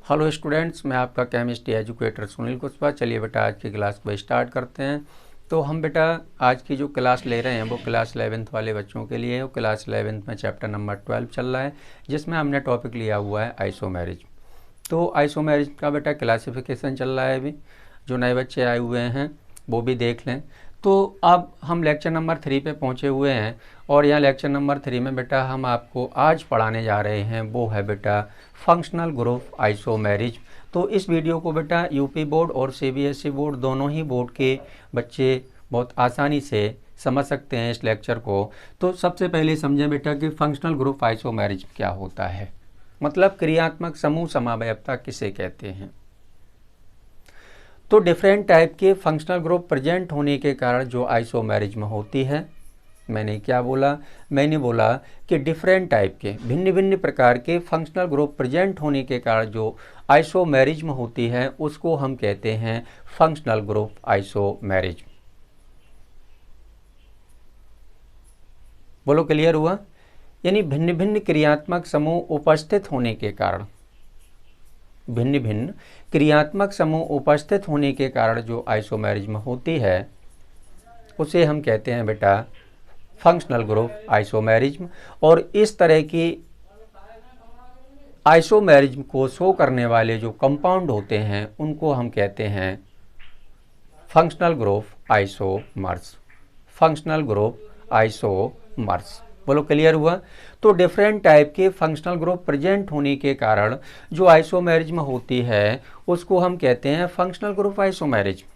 Hello students, मैं आपका chemistry educator Sunil Kushwaha. चलिए बेटा आज की क्लास को स्टार्ट करते हैं। तो हम बेटा आज की जो क्लास ले रहे हैं वो क्लास 11th वाले बच्चों के लिए है। क्लास 11th में चैप्टर नंबर 12 चल रहा है, जिसमें हमने टॉपिक लिया हुआ है आइसोमेरिज। तो आइसोमेरिज का बेटा क्लासिफिकेशन चल रहा है। अभी जो नए बच्चे आए हुए हैं वो भी देख लें। तो अब हम लेक्चर नंबर 3 पे पहुंचे हुए हैं और यहाँ लेक्चर नंबर 3 में बेटा हम आपको आज पढ़ाने जा रहे हैं वो है बेटा फंक्शनल ग्रुप आइसोमेरिज। तो इस वीडियो को बेटा यूपी बोर्ड और सीबीएसई बोर्ड दोनों ही बोर्ड के बच्चे बहुत आसानी से समझ सकते हैं इस लेक्चर को। तो सबसे पहले समझें बेटा कि फंक्शनल ग्रुप आइसोमेरिज क्या होता है, मतलब क्रियात्मक समूह समावयवता किसे कहते हैं। तो डिफरेंट टाइप के फंक्शनल ग्रुप प्रेजेंट होने के कारण जो आइसोमेरिज्म होती है, मैंने क्या बोला, मैंने बोला कि डिफरेंट टाइप के भिन्न भिन्न प्रकार के फंक्शनल ग्रुप प्रेजेंट होने के कारण जो आइसोमेरिज्म होती है उसको हम कहते हैं फंक्शनल ग्रुप आइसोमेरिज्म। बोलो क्लियर हुआ? यानी भिन्न भिन्न क्रियात्मक समूह उपस्थित होने के कारण, भिन्न भिन्न क्रियात्मक समूह उपस्थित होने के कारण जो आइसोमेरिज्म होती है उसे हम कहते हैं बेटा फंक्शनल ग्रुप आइसोमेरिज्म। और इस तरह की आइसोमेरिज्म को शो करने वाले जो कंपाउंड होते हैं उनको हम कहते हैं functional group isomers. Functional group isomers. बोलो क्लियर हुआ? तो डिफरेंट टाइप के फंक्शनल ग्रुप प्रेजेंट होने के कारण जो आइसोमेरिज्म होती है उसको हम कहते हैं फंक्शनल ग्रुप आइसोमेरिज्म।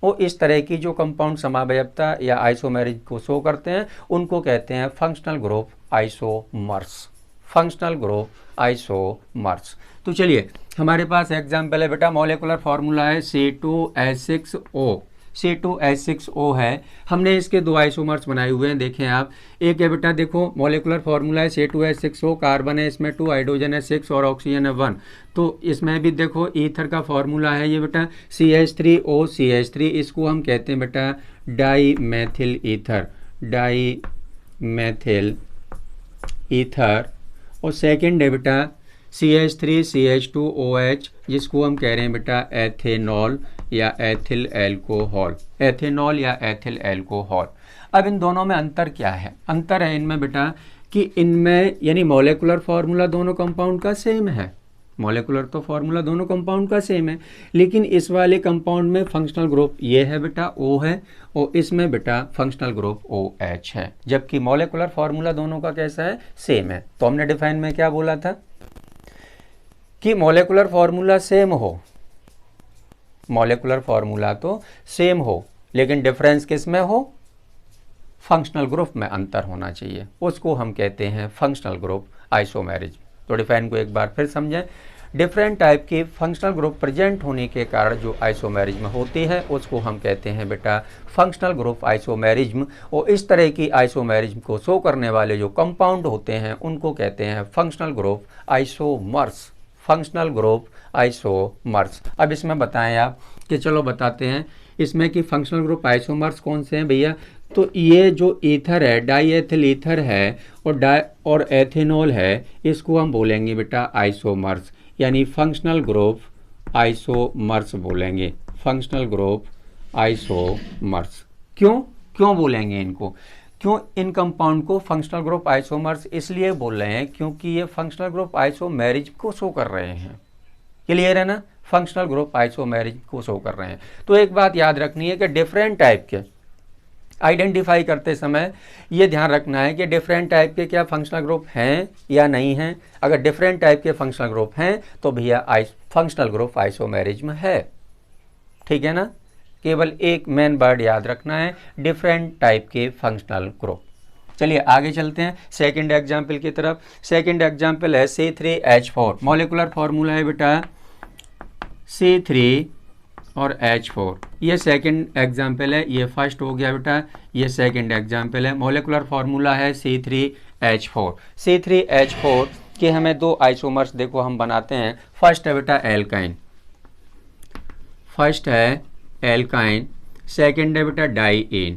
वो इस तरह की जो कंपाउंड समावयवता या आइसोमेरिज्म को शो करते हैं उनको कहते हैं functional group isomers. Functional group isomers. तो चलिए हमारे पास एग्जाम्पल है बेटा, मॉलिक्यूलर फार्मूला है C2H6O। C2H6O है। हमने इसके दो आइसोमर्स बनाए हुए हैं, देखें आप। एक है बेटा, देखो मॉलिक्यूलर फार्मूला है C2H6O, कार्बन है इसमें 2, हाइड्रोजन है 6 और ऑक्सीजन है 1। तो इसमें भी देखो ईथर का फार्मूला है ये बेटा CH3OCH3। इसको हम कहते हैं बेटा dimethyl ether, dimethyl ether. और सेकेंड है बेटा CH3CH2OH, जिसको हम कह रहे हैं बेटा एथेनॉल या एथिल एल्कोहल, एथेनॉल या एथिल एल्कोहल। अब इन दोनों में अंतर क्या है? अंतर है इनमें बेटा कि इनमें यानी मॉलिक्यूलर फार्मूला दोनों कंपाउंड का सेम है, मॉलिक्यूलर तो फार्मूला दोनों कंपाउंड का सेम है, लेकिन इस वाले कंपाउंड में फंक्शनल ग्रुप ये है बेटा O है और इसमें बेटा फंक्शनल ग्रुप OH है, जबकि मॉलिक्यूलर फार्मूला दोनों का कैसा है? सेम है। तो हमने डिफाइन में क्या बोला था कि मॉलिक्यूलर फार्मूला सेम हो, मॉलिक्यूलर फार्मूला तो सेम हो लेकिन डिफरेंस किस में हो? फंक्शनल ग्रुप में अंतर होना चाहिए, उसको हम कहते हैं फंक्शनल ग्रुप आइसोमेरिज्म। तो डिफाइन को एक बार फिर समझें। डिफरेंट टाइप के फंक्शनल ग्रुप प्रेजेंट होने के कारण जो आइसोमेरिज्म होती है उसको हम कहते हैं बेटा फंक्शनल ग्रुप आइसोमेरिज्म। और इस तरह की आइसोमेरिज्म को शो करने वाले जो कंपाउंड होते हैं उनको कहते हैं functional group isomers. Functional group isomers. अब इसमें बताएं आप कि चलो बताते हैं इसमें कि फंक्शनल ग्रुप आइसोमर्स कौन से हैं भैया। तो ये जो ईथर है, डाई एथिल ईथर है और एथेनॉल है, इसको हम बोलेंगे बेटा आइसोमर्स, यानी फंक्शनल ग्रुप आइसोमर्स बोलेंगे, फंक्शनल ग्रुप आइसोमर्स। क्यों बोलेंगे इनको? क्यों इन कंपाउंड को फंक्शनल ग्रुप आइसोमर्स इसलिए बोल रहे हैं क्योंकि ये फंक्शनल ग्रुप आइसोमेरिज्म को शो कर रहे हैं। क्लियर है ना? फंक्शनल ग्रुप आइसोमेरिज्म को शो कर रहे हैं। तो एक बात याद रखनी है कि डिफरेंट टाइप के आइडेंटिफाई करते समय ये ध्यान रखना है कि डिफरेंट टाइप के क्या फंक्शनल ग्रुप हैं या नहीं हैं। अगर डिफरेंट टाइप के फंक्शनल ग्रुप हैं तो भैया फंक्शनल ग्रुप आइसोमेरिज्म है। ठीक है ना? केवल एक मेन वर्ड याद रखना है, डिफरेंट टाइप के फंक्शनल ग्रुप। चलिए आगे चलते हैं सेकंड एग्जाम्पल की तरफ। सेकंड एग्जाम्पल है C3H4। मॉलिक्यूलर फार्मूला है बेटा C3 और H4। ये सेकंड एग्जाम्पल है, ये फर्स्ट हो गया बेटा, ये सेकंड एग्जाम्पल है। मॉलिक्यूलर फार्मूला है C3H4। C3H4 के हमें दो आइसोमर्स देखो हम बनाते हैं। फर्स्ट है बेटा एल्काइन, फर्स्ट है एल्काइन, सेकंड है बेटा डाईइन,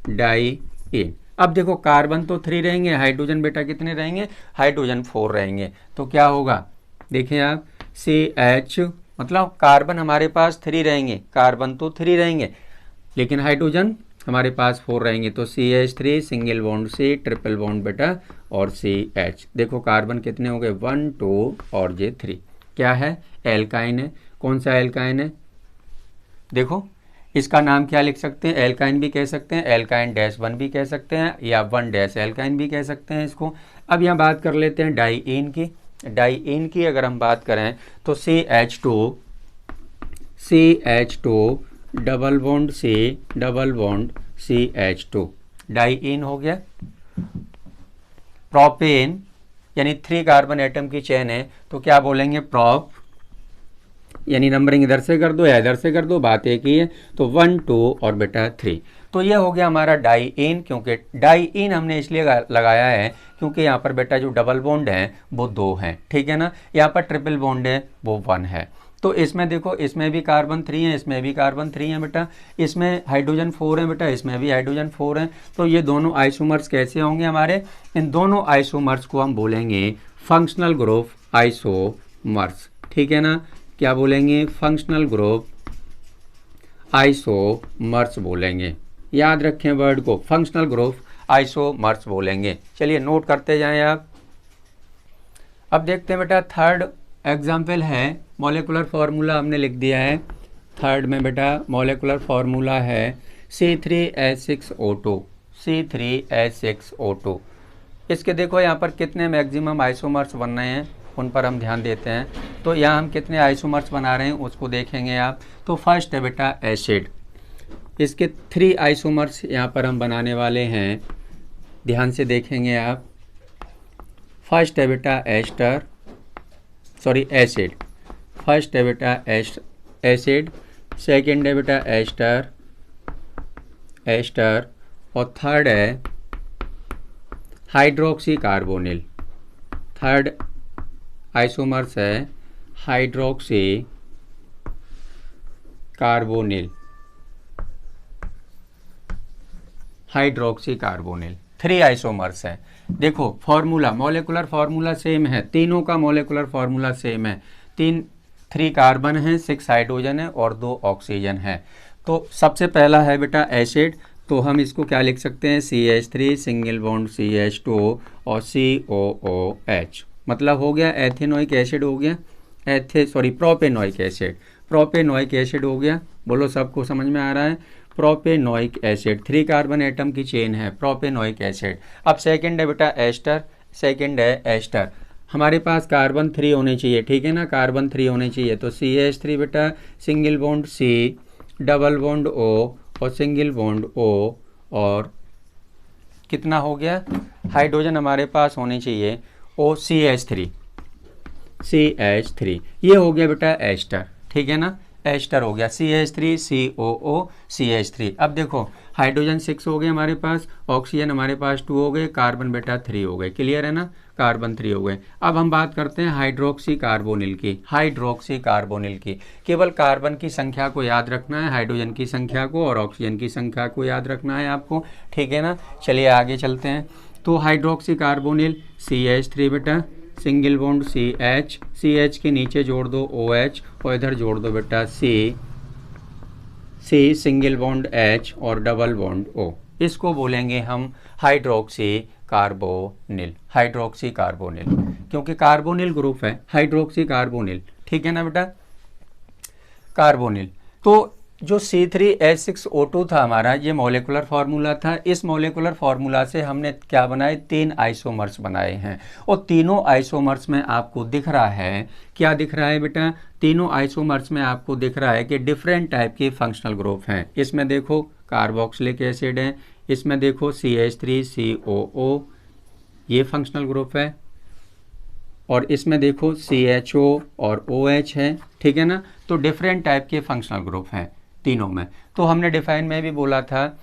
डाईइन। अब देखो कार्बन तो 3 रहेंगे, हाइड्रोजन बेटा कितने रहेंगे? हाइड्रोजन 4 रहेंगे। तो क्या होगा? देखें आप, CH मतलब कार्बन हमारे पास 3 रहेंगे, कार्बन तो 3 रहेंगे, लेकिन हाइड्रोजन हमारे पास 4 रहेंगे, तो CH3 single bond C, triple bond बेटा और CH। देखो कार्बन कितने हो गए, 1 2 और ये 3। क्या है, एल्काइन है। कौन सा एल्काइन है, देखो इसका नाम क्या लिख सकते हैं, एल्काइन भी कह सकते हैं, एल्काइन -1 भी कह सकते हैं, या 1 एल्काइन भी कह सकते हैं इसको। अब यहाँ बात कर लेते हैं डाइईन की। डाइईन की अगर हम बात करें तो CH2 double bond C, double bond CH2, diene हो गया। प्रोपेन यानी 3 कार्बन एटम की चेन है, तो क्या बोलेंगे, प्रोप, यानी नंबरिंग इधर से कर दो या इधर से कर दो, बात एक ही है, तो 1 2 और बेटा 3। तो ये हो गया हमारा डाइईन। क्योंकि डाइईन हमने इसलिए लगाया है क्योंकि यहाँ पर बेटा जो डबल बॉन्ड है वो 2 हैं, ठीक है ना, यहाँ पर ट्रिपल बॉन्ड है वो 1 है। तो इसमें देखो, इसमें भी कार्बन 3 है, इसमें भी कार्बन 3 है बेटा, इसमें हाइड्रोजन 4 है बेटा, इसमें भी हाइड्रोजन 4 है। तो ये दोनों आइसोमर्स कैसे होंगे हमारे, इन दोनों आइसोमर्स को हम बोलेंगे फंक्शनल ग्रुप आइसोमर्स, ठीक है ना। क्या बोलेंगे, फंक्शनल ग्रुप आइसोमर्स बोलेंगे। याद रखें वर्ड को, फंक्शनल ग्रुप आइसोमर्स बोलेंगे। चलिए नोट करते जाएं आप। अब देखते हैं बेटा, थर्ड एग्जाम्पल है, मॉलिक्यूलर फार्मूला हमने लिख दिया है। थर्ड में बेटा मॉलिक्यूलर फार्मूला है C3H6O2, C3H6O2। इसके देखो यहाँ पर कितने मैक्सिमम आइसोमर्स बन रहे हैं, उन पर हम ध्यान देते हैं। तो यहाँ हम कितने आइसोमर्स बना रहे हैं उसको देखेंगे आप। तो फर्स्ट है बेटा एसिड, इसके 3 आइसोमर्स यहाँ पर हम बनाने वाले हैं, ध्यान से देखेंगे आप। फर्स्ट है बेटा एस्टर, सॉरी एसिड, फर्स्ट है बेटा एसिड, सेकेंड है बेटा एस्टर और थर्ड है हाइड्रोक्सी कार्बोनिल। थर्ड आइसोमर्स है hydroxy carbonyl, hydroxy carbonyl 3 isomers हैं। देखो फॉर्मूला, मॉलिक्यूलर फार्मूला सेम है, तीनों का मॉलिक्यूलर फार्मूला सेम है। 3 कार्बन है, 6 हाइड्रोजन है और 2 ऑक्सीजन है। तो सबसे पहला है बेटा एसिड, तो हम इसको क्या लिख सकते हैं, CH3 सिंगल बॉन्ड CH2 और COOH, मतलब हो गया एथेनोइक एसिड हो गया, प्रोपेनोइक एसिड, प्रोपेनोइक एसिड हो गया। बोलो सबको समझ में आ रहा है, प्रोपेनोइक एसिड, 3 कार्बन एटम की चेन है, प्रोपेनोइक एसिड। अब सेकंड है बेटा एस्टर, सेकंड है एस्टर, हमारे पास कार्बन 3 होने चाहिए, ठीक है ना, कार्बन 3 होने चाहिए। तो CH3 बेटा single bond C, double bond O और सिंगल बॉन्ड O, और कितना हो गया, हाइड्रोजन हमारे पास होने चाहिए CH3, ये हो गया बेटा एस्टर, ठीक है ना, एस्टर हो गया CH3 COO CH3। अब देखो हाइड्रोजन 6 हो गए हमारे पास, ऑक्सीजन हमारे पास 2 हो गए, कार्बन बेटा 3 हो गए, क्लियर है ना, कार्बन 3 हो गए। अब हम बात करते हैं हाइड्रोक्सी कार्बोनिल की, हाइड्रोक्सी कार्बोनिल की। केवल कार्बन की संख्या को याद रखना है, हाइड्रोजन की संख्या को और ऑक्सीजन की संख्या को याद रखना है आपको, ठीक है ना। चलिए आगे चलते हैं। तो हाइड्रोक्सी कार्बोनिल CH3 बेटा सिंगल बॉन्ड CH के नीचे जोड़ दो OH और इधर जोड़ दो बेटा C सिंगल बॉन्ड H और डबल बॉन्ड O, इसको बोलेंगे हम हाइड्रोक्सी कार्बोनिल, हाइड्रोक्सी कार्बोनिल, क्योंकि कार्बोनिल ग्रुप है हाइड्रोक्सी कार्बोनिल, ठीक है ना बेटा, कार्बोनिल। तो जो C3H6O2 था हमारा, ये मॉलिक्यूलर फार्मूला था। इस मॉलिक्यूलर फार्मूला से हमने क्या बनाए, 3 आइसोमर्स बनाए हैं, और तीनों आइसोमर्स में आपको दिख रहा है, क्या दिख रहा है बेटा, तीनों आइसोमर्स में आपको दिख रहा है कि डिफरेंट टाइप के फंक्शनल ग्रुप हैं। इसमें देखो कार्बोक्सिलिक एसिड है, इसमें देखो CH3COO, ये फंक्शनल ग्रुप है, और इसमें देखो CHO और OH है, ठीक है ना। तो डिफरेंट टाइप के फंक्शनल ग्रुप हैं तीनों में। तो हमने डिफाइन में भी बोला था,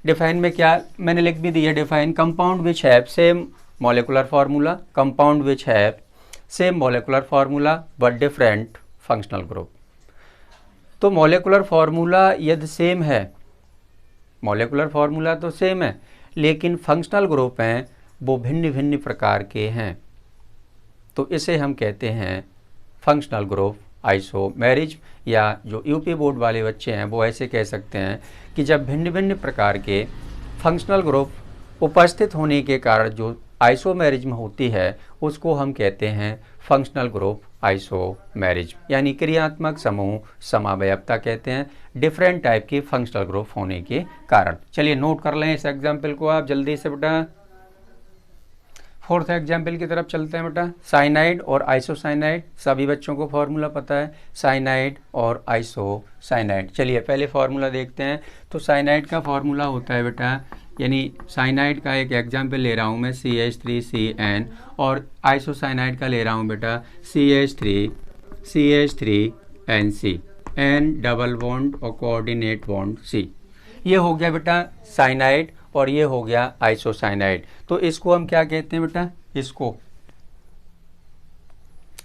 डिफाइन में क्या मैंने लिख भी दिया, define compound which have same molecular formula, compound which have same molecular formula but different functional group. तो मॉलिक्यूलर फार्मूला यदि सेम है, मॉलिक्यूलर फार्मूला तो सेम है, लेकिन फंक्शनल ग्रुप हैं वो भिन्न भिन्न प्रकार के हैं, तो इसे हम कहते हैं फंक्शनल ग्रुप आइसोमेरिज्म, या जो यूपी बोर्ड वाले बच्चे हैं वो ऐसे कह सकते हैं कि जब भिन्न भिन्न प्रकार के फंक्शनल ग्रुप उपस्थित होने के कारण जो आइसोमेरिज्म होती है उसको हम कहते हैं फंक्शनल ग्रुप आइसोमेरिज्म, यानी क्रियात्मक समूह समावयवता कहते हैं डिफरेंट टाइप की फंक्शनल ग्रुप होने के कारण। चलिए नोट कर लें इस एग्जाम्पल को आप जल्दी से बेटा। फोर्थ एग्जाम्पल की तरफ चलते हैं बेटा। साइनाइड और आइसोसाइनाइड, सभी बच्चों को फॉर्मूला पता है, साइनाइड और आइसोसाइनाइड। चलिए पहले फॉर्मूला देखते हैं। तो साइनाइड का फॉर्मूला होता है बेटा, यानी साइनाइड का एक एग्जाम्पल ले रहा हूँ मैं CH3CN, और आइसोसाइनाइड का ले रहा हूँ बेटा CH3NC, N डबल बॉन्ड और कोऑर्डिनेट बॉन्ड C। ये हो गया बेटा साइनाइड और ये हो गया आइसोसाइनाइड। तो इसको हम क्या कहते हैं बेटा, इसको,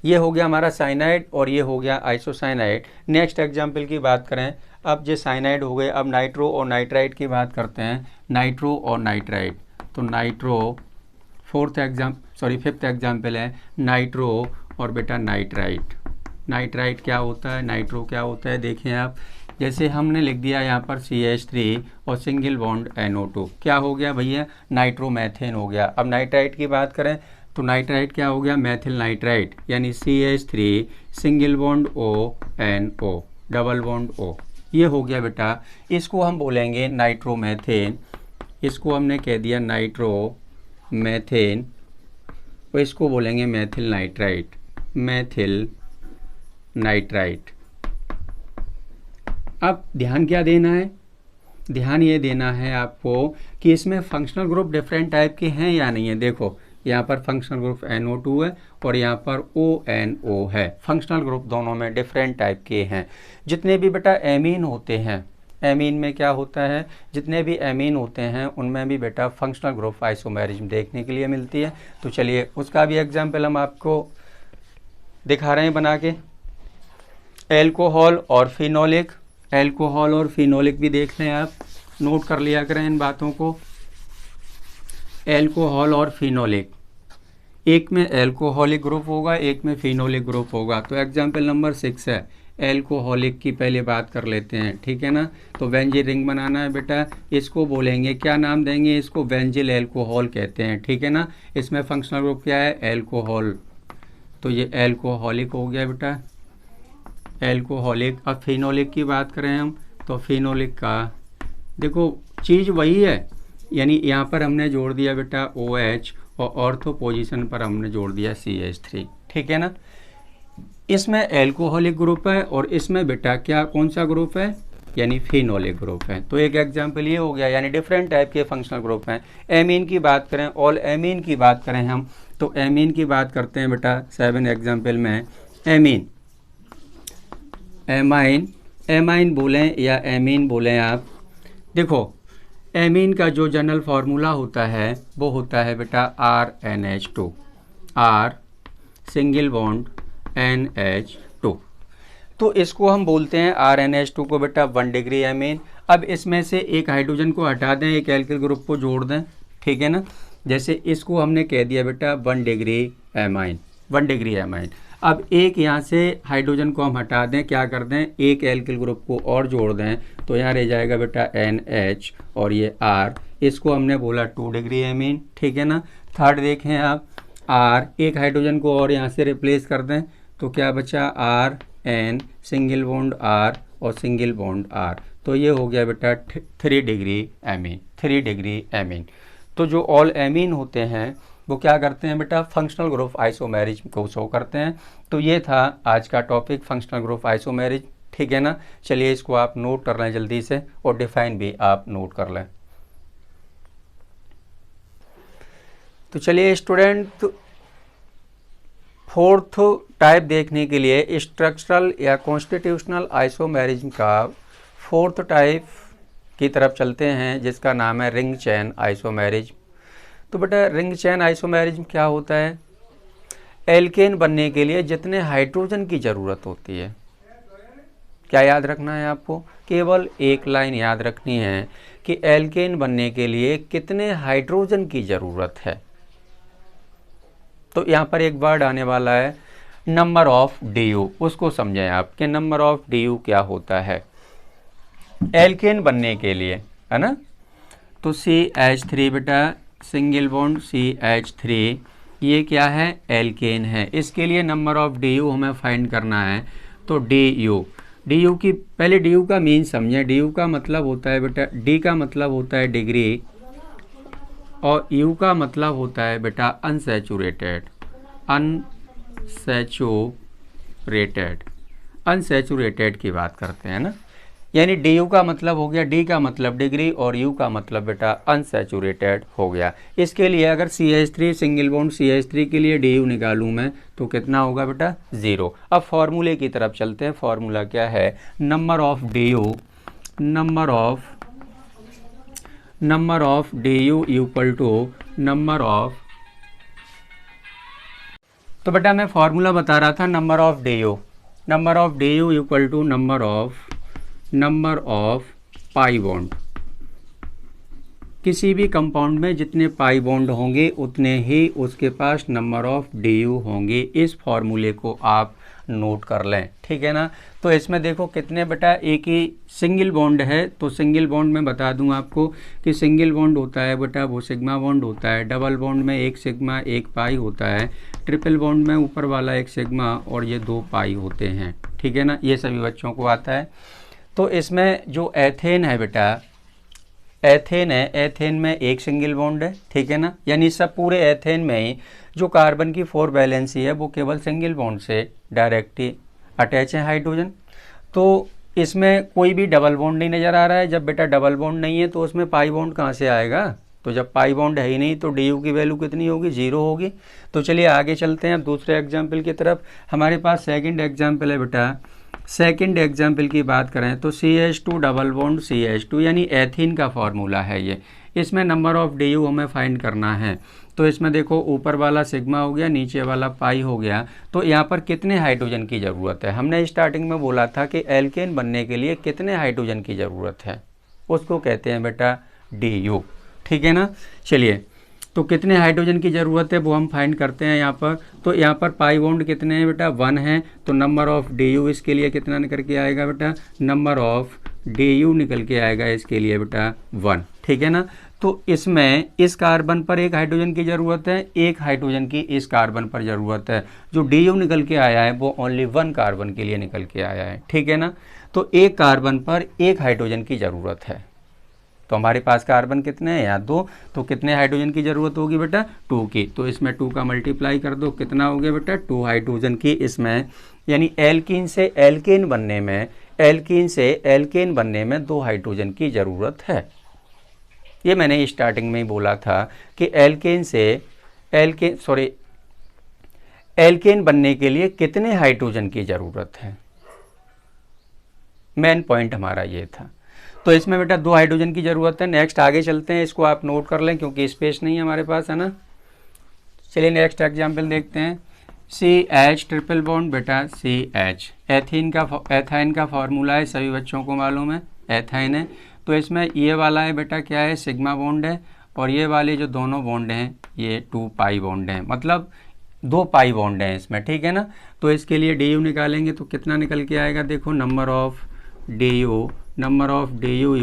ये हो गया हमारा साइनाइड और ये हो गया आइसोसाइनाइड। नेक्स्ट एग्जाम्पल की बात करें, अब ये साइनाइड हो गए, अब नाइट्रो और नाइट्राइड की बात करते हैं। नाइट्रो और नाइट्राइड, तो नाइट्रो फिफ्थ एग्जाम्पल है नाइट्रो और बेटा नाइट्राइड। नाइट्राइड क्या होता है, नाइट्रो क्या होता है, देखें आप, जैसे हमने लिख दिया यहाँ पर CH3 और सिंगल बॉन्ड NO2, क्या हो गया भैया, नाइट्रोमेथेन हो गया। अब नाइट्राइड की बात करें तो नाइट्राइड क्या हो गया, मेथिल नाइट्राइड, यानी CH3 single bond ONO double bond O, ये हो गया बेटा। इसको हम बोलेंगे नाइट्रोमेथेन, इसको हमने कह दिया नाइट्रोमेथेन, और इसको बोलेंगे मेथिल नाइट्राइड, मेथिल नाइट्राइड। अब ध्यान क्या देना है, ध्यान ये देना है आपको कि इसमें फंक्शनल ग्रुप डिफरेंट टाइप के हैं या नहीं है। देखो यहाँ पर फंक्शनल ग्रुप NO2 है और यहाँ पर ONO है, फंक्शनल ग्रुप दोनों में डिफरेंट टाइप के हैं। जितने भी बेटा एमीन होते हैं, एमीन में क्या होता है, जितने भी एमीन होते हैं उनमें भी बेटा फंक्शनल ग्रुप आइसोमेरिज्म देखने के लिए मिलती है। तो चलिए उसका भी एग्जाम्पल हम आपको दिखा रहे हैं बना के। एल्कोहल और फिनोलिक, एल्कोहल और फिनोलिक भी देख लें आप, नोट कर लिया करें इन बातों को। एल्कोहल और फिनोलिक, एक में एल्कोहलिक ग्रुप होगा, एक में फिनोलिक ग्रुप होगा। तो एग्जाम्पल नंबर 6 है, एल्कोहलिक की पहले बात कर लेते हैं, ठीक है ना। तो बेंजीन रिंग बनाना है बेटा, इसको बोलेंगे, क्या नाम देंगे इसको, बेंजिल एल्कोहल कहते हैं, ठीक है ना। इसमें फंक्शनल ग्रुप क्या है, एल्कोहल, तो ये एल्कोहलिक हो गया बेटा, एल्कोहलिक। अब फिनोलिक की बात करें हम, तो फिनोलिक का देखो चीज़ वही है, यानी यहाँ पर हमने जोड़ दिया बेटा OH और ऑर्थो पोजीशन पर हमने जोड़ दिया CH3, ठीक है ना। इसमें एल्कोहलिक ग्रुप है और इसमें बेटा क्या, कौन सा ग्रुप है, यानी फिनोलिक ग्रुप है। तो एक एग्जाम्पल ये हो गया, यानी डिफरेंट टाइप के फंक्शनल ग्रुप हैं। एमीन की बात करें, ऑल एमीन की बात करें हम, तो एमीन की बात करते हैं बेटा 7 एग्जाम्पल में। एमीन, एमाइन, एमाइन बोलें या एमीन बोलें आप, देखो एमीन का जो जनरल फार्मूला होता है वो होता है बेटा RNH2, R single bond NH2। तो इसको हम बोलते हैं RNH2 को बेटा 1 डिग्री एमीन। अब इसमें से एक हाइड्रोजन को हटा दें, एक एल्किल ग्रुप को जोड़ दें, ठीक है ना। जैसे इसको हमने कह दिया बेटा 1 डिग्री एमाइन, 1 डिग्री एमाइन। अब एक यहाँ से हाइड्रोजन को हम हटा दें, क्या कर दें, एक एल्किल ग्रुप को और जोड़ दें, तो यहाँ रह जाएगा बेटा NH और ये R, इसको हमने बोला 2 डिग्री एमीन, ठीक है ना। थर्ड देखें आप, R, एक हाइड्रोजन को और यहाँ से रिप्लेस कर दें, तो क्या बचा RN सिंगल बॉन्ड R और सिंगल बॉन्ड R, तो ये हो गया बेटा 3 डिग्री एमीन, 3 डिग्री एमीन। तो जो ऑल एमीन होते हैं वो क्या करते हैं बेटा, फंक्शनल ग्रुप आइसोमेरिज्म को शो करते हैं। तो ये था आज का टॉपिक, फंक्शनल ग्रुप आइसोमेरिज्म, ठीक है ना। चलिए इसको आप नोट कर लें जल्दी से और डिफाइन भी आप नोट कर लें। तो चलिए स्टूडेंट, फोर्थ टाइप देखने के लिए स्ट्रक्चरल या कॉन्स्टिट्यूशनल आइसोमेरिज्म का फोर्थ टाइप की तरफ चलते हैं, जिसका नाम है रिंग चेन आइसोमेरिज्म। तो बेटा रिंग चेन आइसोमेरिज्म क्या होता है, एल्केन बनने के लिए जितने हाइड्रोजन की ज़रूरत होती है, क्या याद रखना है आपको, केवल एक लाइन याद रखनी है कि एल्केन बनने के लिए कितने हाइड्रोजन की ज़रूरत है। तो यहाँ पर एक वर्ड आने वाला है नंबर ऑफ DU, उसको समझें आप कि नंबर ऑफ DU क्या होता है एल्केन बनने के लिए, है ना। तो CH3 बेटा सिंगल बॉन्ड CH3, ये क्या है एल्केन है। इसके लिए नंबर ऑफ DU हमें फाइंड करना है। तो DU की पहले DU का मीन समझें। DU का मतलब होता है बेटा, D का मतलब होता है डिग्री और U का मतलब होता है बेटा अनसैचुरेटेड। अनसैचुरेटेड की बात करते हैं ना, यानी DU का मतलब हो गया, D का मतलब डिग्री और U का मतलब बेटा अनसैचुरेटेड हो गया। इसके लिए अगर CH3 सिंगल बॉन्ड CH3 के लिए DU निकालूं मैं तो कितना होगा बेटा 0। अब फॉर्मूले की तरफ चलते हैं। फॉर्मूला क्या है, number of DU equal to number of, तो बेटा मैं फॉर्मूला बता रहा था number of DU equal to number of pi bond. किसी भी कंपाउंड में जितने पाई बॉन्ड होंगे उतने ही उसके पास नंबर ऑफ DU होंगे। इस फॉर्मूले को आप नोट कर लें, ठीक है ना। तो इसमें देखो कितने बेटा, एक ही सिंगल बॉन्ड है तो सिंगल बॉन्ड में बता दूं आपको कि सिंगल बॉन्ड होता है बेटा वो सिग्मा बॉन्ड होता है। डबल बॉन्ड में एक सिग्मा एक पाई होता है। ट्रिपल बॉन्ड में ऊपर वाला एक सिग्मा और ये 2 पाई होते हैं, ठीक है ना। ये सभी बच्चों को आता है। तो इसमें जो एथेन है बेटा, एथेन में एक सिंगल बॉन्ड है, ठीक है ना। यानी सब पूरे एथेन में ही जो कार्बन की 4 वैलेंसी है वो केवल सिंगल बॉन्ड से डायरेक्ट ही अटैच है हाइड्रोजन। तो इसमें कोई भी डबल बॉन्ड नहीं नज़र आ रहा है। जब बेटा डबल बॉन्ड नहीं है तो उसमें पाई बॉन्ड कहाँ से आएगा। तो जब पाई बॉन्ड है ही नहीं तो DU की वैल्यू कितनी होगी, 0 होगी। तो चलिए आगे चलते हैं अब दूसरे एग्जाम्पल की तरफ। हमारे पास सेकेंड एग्जाम्पल है बेटा। सेकेंड एग्जाम्पल की बात करें तो CH2 डबल बॉन्ड CH2 यानी एथीन का फॉर्मूला है ये। इसमें नंबर ऑफ DU हमें फाइंड करना है। तो इसमें देखो ऊपर वाला सिग्मा हो गया, नीचे वाला पाई हो गया। तो यहाँ पर कितने हाइड्रोजन की ज़रूरत है, हमने स्टार्टिंग में बोला था कि एल्केन बनने के लिए कितने हाइड्रोजन की ज़रूरत है, उसको कहते हैं बेटा DU, ठीक है ना। चलिए तो कितने हाइड्रोजन की ज़रूरत है वो हम फाइंड करते हैं यहाँ पर। तो यहाँ पर पाई बॉन्ड कितने हैं बेटा 1 है। तो नंबर ऑफ DU इसके लिए कितना निकल के आएगा बेटा, नंबर ऑफ DU निकल के आएगा इसके लिए बेटा 1, ठीक है ना। तो इसमें इस कार्बन पर एक हाइड्रोजन की ज़रूरत है, एक हाइड्रोजन की इस कार्बन पर ज़रूरत है। जो DU निकल के आया है वो ओनली 1 कार्बन के लिए निकल के आया है, ठीक है ना। तो एक कार्बन पर एक हाइड्रोजन की ज़रूरत है। तो हमारे पास कार्बन कितने हैं यहाँ 2, तो कितने हाइड्रोजन की ज़रूरत होगी बेटा 2 की। तो इसमें 2 का मल्टीप्लाई कर दो, कितना हो गया बेटा 2 हाइड्रोजन की इसमें। यानी एल्कीन से एल्केन बनने में 2 हाइड्रोजन की ज़रूरत है। ये मैंने स्टार्टिंग में ही बोला था कि एल्केन बनने के लिए कितने हाइड्रोजन की ज़रूरत है, मेन पॉइंट हमारा ये था। तो इसमें बेटा 2 हाइड्रोजन की ज़रूरत है। नेक्स्ट आगे चलते हैं, इसको आप नोट कर लें क्योंकि स्पेस नहीं है हमारे पास, है ना। चलिए नेक्स्ट एग्जाम्पल देखते हैं। CH ट्रिपल बॉन्ड बेटा CH, एथाइन का फॉर्मूला है, सभी बच्चों को मालूम है एथाइन है। तो इसमें ये वाला है बेटा क्या है, सिग्मा बॉन्ड है और ये वाले जो दोनों बॉन्ड हैं ये 2 पाई बॉन्ड हैं, मतलब 2 पाई बॉन्ड हैं इसमें, ठीक है ना। तो इसके लिए DU निकालेंगे तो कितना निकल के आएगा, देखो number of DU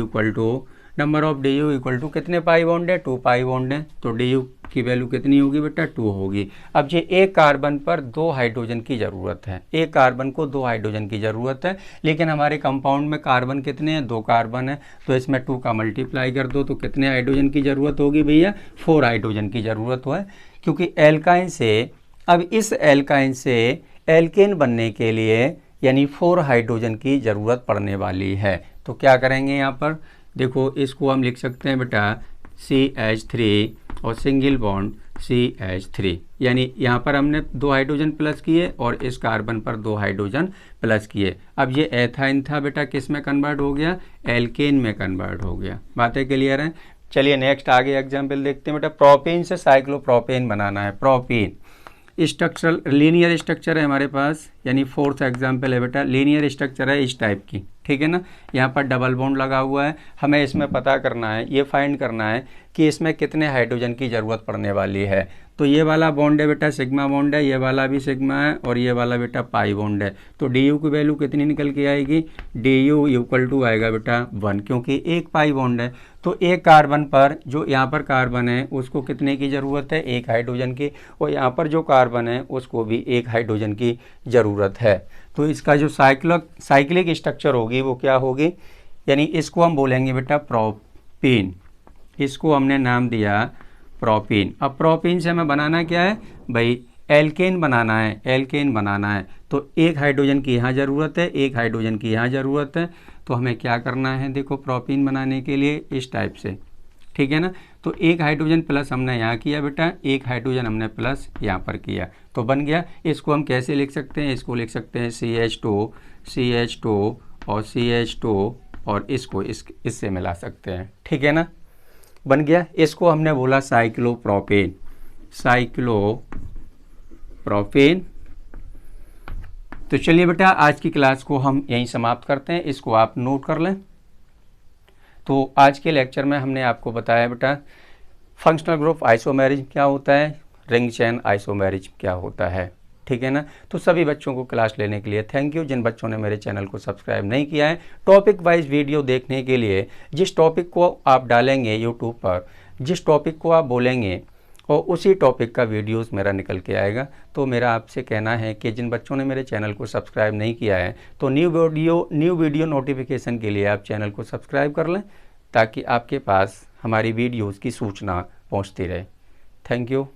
equal to कितने पाई बॉन्ड है, 2 पाई बॉन्ड है। तो DU की वैल्यू कितनी होगी बेटा 2 होगी। अब ये एक कार्बन पर 2 हाइड्रोजन की ज़रूरत है, एक कार्बन को 2 हाइड्रोजन की ज़रूरत है। लेकिन हमारे कंपाउंड में कार्बन कितने हैं, 2 कार्बन है। तो इसमें 2 का मल्टीप्लाई कर दो तो कितने हाइड्रोजन की ज़रूरत होगी भैया, 4 हाइड्रोजन की ज़रूरत है। क्योंकि एल्काइन से, अब इस एल्काइन से एल्केन बनने के लिए यानी 4 हाइड्रोजन की ज़रूरत पड़ने वाली है। तो क्या करेंगे यहाँ पर, देखो इसको हम लिख सकते हैं बेटा CH3 और सिंगल बॉन्ड CH3, यानी यहाँ पर हमने 2 हाइड्रोजन प्लस किए और इस कार्बन पर 2 हाइड्रोजन प्लस किए। अब ये एथाइन था बेटा किस में कन्वर्ट हो गया, एल्केन में कन्वर्ट हो गया। बातें क्लियर हैं। चलिए नेक्स्ट आगे एग्जाम्पल देखते हैं बेटा। प्रोपेन से साइक्लोप्रोपेन बनाना है। प्रोपेन स्ट्रक्चरल लीनियर स्ट्रक्चर है हमारे पास, यानी 4th एग्जाम्पल है बेटा, लीनियर स्ट्रक्चर है इस टाइप की, ठीक है ना। यहाँ पर डबल बॉन्ड लगा हुआ है। हमें इसमें पता करना है, ये फाइंड करना है कि इसमें कितने हाइड्रोजन की ज़रूरत पड़ने वाली है। तो ये वाला बॉन्ड है बेटा सिग्मा बॉन्ड है, ये वाला भी सिग्मा है और ये वाला बेटा पाई बॉन्ड है। तो डी यू की वैल्यू कितनी निकल के आएगी, डी यू इक्वल टू आएगा बेटा 1, क्योंकि एक पाई बॉन्ड है। तो एक कार्बन पर जो यहाँ पर कार्बन है उसको कितने की ज़रूरत है, एक हाइड्रोजन की, और यहाँ पर जो कार्बन है उसको भी एक हाइड्रोजन की ज़रूरत है। तो इसका जो साइक्लिक स्ट्रक्चर होगी वो क्या होगी, यानी इसको हम बोलेंगे बेटा प्रोपीन। इसको हमने नाम दिया प्रोपीन। अब प्रोपीन से हमें बनाना क्या है भाई, एल्केन बनाना है, एल्केन बनाना है। तो एक हाइड्रोजन की यहाँ ज़रूरत है, एक हाइड्रोजन की यहाँ ज़रूरत है। तो हमें क्या करना है, देखो प्रोपीन बनाने के लिए इस टाइप से, ठीक है ना। तो एक हाइड्रोजन प्लस हमने यहाँ किया बेटा, एक हाइड्रोजन हमने प्लस यहाँ पर किया, तो बन गया। इसको हम कैसे लिख सकते हैं, इसको लिख सकते हैं CH2 और CH2 और इसको इससे मिला सकते हैं, ठीक है ना, बन गया। इसको हमने बोला साइक्लोप्रोपेन, साइक्लोप्रोपेन। तो चलिए बेटा आज की क्लास को हम यहीं समाप्त करते हैं, इसको आप नोट कर लें। तो आज के लेक्चर में हमने आपको बताया बेटा फंक्शनल ग्रुप आइसोमेरिज्म क्या होता है, रिंग चेन आइसोमेरिज्म क्या होता है, ठीक है ना। तो सभी बच्चों को क्लास लेने के लिए थैंक यू। जिन बच्चों ने मेरे चैनल को सब्सक्राइब नहीं किया है, टॉपिक वाइज वीडियो देखने के लिए जिस टॉपिक को आप डालेंगे यूट्यूब पर, जिस टॉपिक को आप बोलेंगे और उसी टॉपिक का वीडियोस मेरा निकल के आएगा। तो मेरा आपसे कहना है कि जिन बच्चों ने मेरे चैनल को सब्सक्राइब नहीं किया है तो न्यू वीडियो नोटिफिकेशन के लिए आप चैनल को सब्सक्राइब कर लें, ताकि आपके पास हमारी वीडियोज़ की सूचना पहुँचती रहे। Thank you.